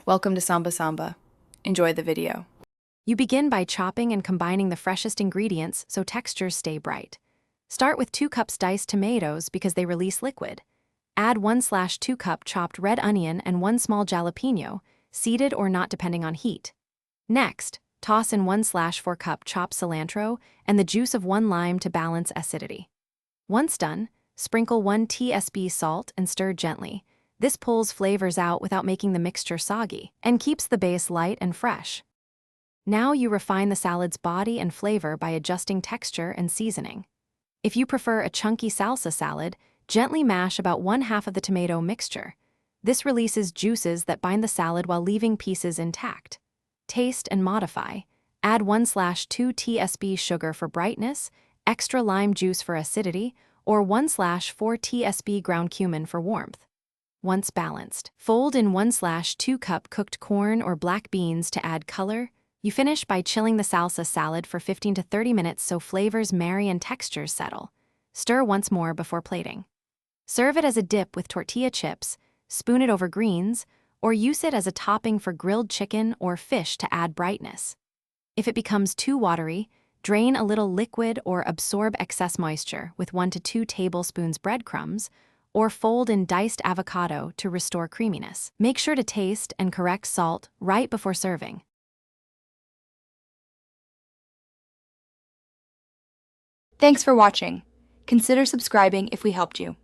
Welcome to Samba Samba. Enjoy the video. You begin by chopping and combining the freshest ingredients so textures stay bright. Start with 2 cups diced tomatoes because they release liquid. Add 1/2 cup chopped red onion and 1 small jalapeno, seeded or not depending on heat. Next, toss in 1/4 cup chopped cilantro and the juice of 1 lime to balance acidity. Once done, sprinkle 1 tsp salt and stir gently. This pulls flavors out without making the mixture soggy and keeps the base light and fresh. Now you refine the salad's body and flavor by adjusting texture and seasoning. If you prefer a chunky salsa salad, gently mash about 1/2 of the tomato mixture. This releases juices that bind the salad while leaving pieces intact. Taste and modify. Add 1/2 tsp sugar for brightness, extra lime juice for acidity, or 1/4 tsp ground cumin for warmth. Once balanced, fold in 1/2 cup cooked corn or black beans to add color. You finish by chilling the salsa salad for 15 to 30 minutes so flavors marry and textures settle. Stir once more before plating. Serve it as a dip with tortilla chips, spoon it over greens, or use it as a topping for grilled chicken or fish to add brightness. If it becomes too watery, drain a little liquid or absorb excess moisture with 1 to 2 tablespoons breadcrumbs, or fold in diced avocado to restore creaminess. Make sure to taste and correct salt right before serving. Thanks for watching. Consider subscribing if we helped you.